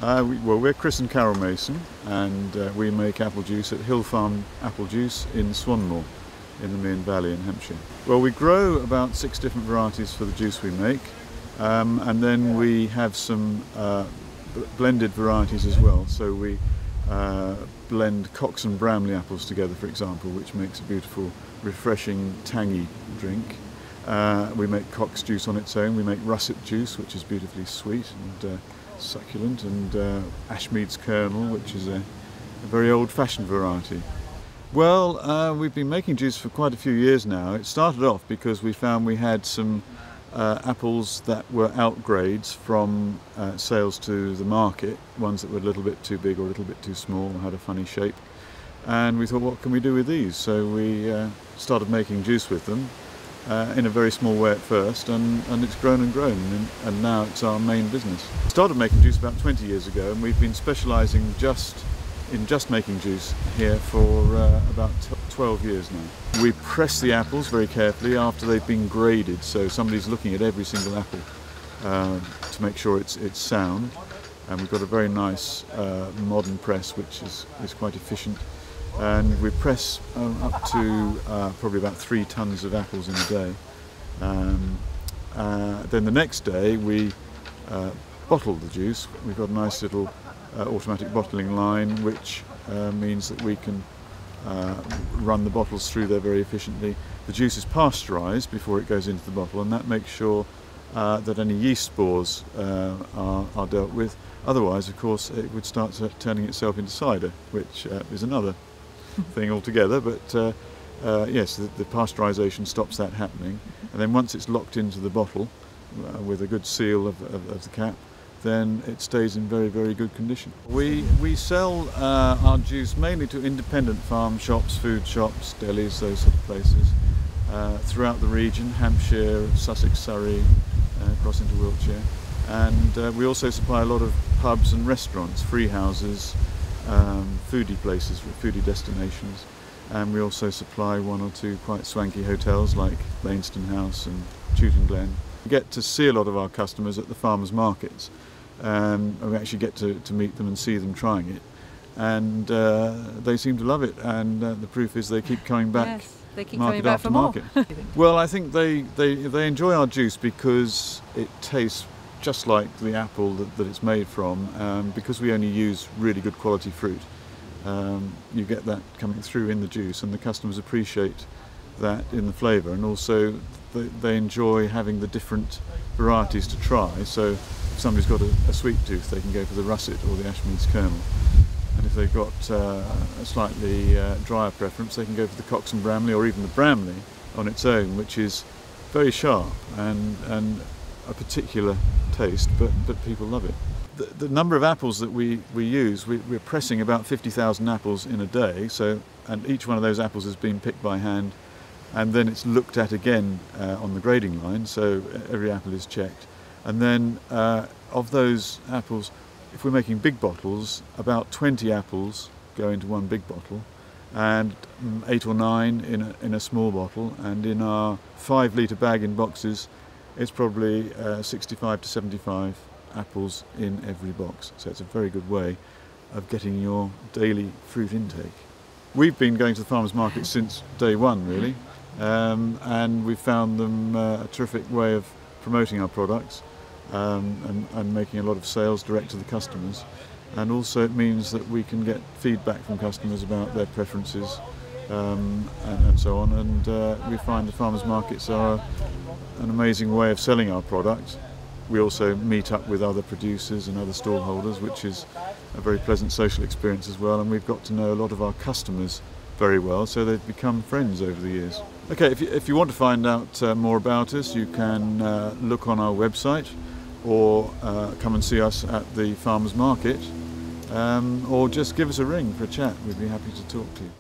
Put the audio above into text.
Well, we're Chris and Carol Mason, and we make apple juice at Hill Farm Apple Juice in Swanmore in the Mearn Valley in Hampshire. Well, we grow about 6 different varieties for the juice we make, and then we have some blended varieties as well. So we blend Cox and Bramley apples together, for example, which makes a beautiful, refreshing, tangy drink. We make Cox juice on its own. We make russet juice, which is beautifully sweet and succulent, and Ashmead's kernel, which is a very old-fashioned variety. Well, we've been making juice for quite a few years now. It started off because we found we had some apples that were outgrades from sales to the market, ones that were a little bit too big or a little bit too small or had a funny shape. And we thought, what can we do with these? So we started making juice with them. In a very small way at first, and it's grown and grown, and now it's our main business. We started making juice about 20 years ago, and we've been specialising in just making juice here for about 12 years now. We press the apples very carefully after they've been graded, so somebody's looking at every single apple to make sure it's sound, and we've got a very nice modern press which is quite efficient. And we press up to probably about 3 tons of apples in a day. Then the next day we bottle the juice. We've got a nice little automatic bottling line, which means that we can run the bottles through there very efficiently. The juice is pasteurised before it goes into the bottle, and that makes sure that any yeast spores are dealt with. Otherwise, of course, it would start turning itself into cider, which is another thing altogether, but yes, the pasteurisation stops that happening, and then once it's locked into the bottle with a good seal of the cap, then it stays in very, very good condition. We sell our juice mainly to independent farm shops, food shops, delis, those sort of places, throughout the region, Hampshire, Sussex, Surrey, across into Wiltshire, and we also supply a lot of pubs and restaurants, free houses, foodie places, foodie destinations, and we also supply 1 or 2 quite swanky hotels like Lainston House and Chewton Glen. We get to see a lot of our customers at the farmers' markets, and we actually get to meet them and see them trying it, and they seem to love it, and the proof is they keep coming back. Yes, they keep market coming back after for more. market. Well, I think they enjoy our juice because it tastes just like the apple that it's made from, because we only use really good quality fruit. You get that coming through in the juice, and the customers appreciate that in the flavour, and also they enjoy having the different varieties to try. So if somebody's got a sweet tooth, they can go for the russet or the Ashmead's kernel, and if they've got a slightly drier preference, they can go for the Cox and Bramley, or even the Bramley on its own, which is very sharp and a particular taste, but people love it. The number of apples that we use, we're pressing about 50,000 apples in a day, and each one of those apples has been picked by hand, and then it's looked at again on the grading line, so every apple is checked. And then of those apples, if we're making big bottles, about 20 apples go into one big bottle, and 8 or 9 in a small bottle, and in our 5-litre bag in boxes, it's probably 65 to 75 apples in every box. So it's a very good way of getting your daily fruit intake. We've been going to the farmers' market since day one, really, and we've found them a terrific way of promoting our products and making a lot of sales direct to the customers. And also it means that we can get feedback from customers about their preferences and so on, and we find the farmers' markets are an amazing way of selling our product. We also meet up with other producers and other stallholders, which is a very pleasant social experience as well, and we've got to know a lot of our customers very well, so they've become friends over the years. Okay, if you want to find out more about us, you can look on our website, or come and see us at the farmers' market, or just give us a ring for a chat. We'd be happy to talk to you.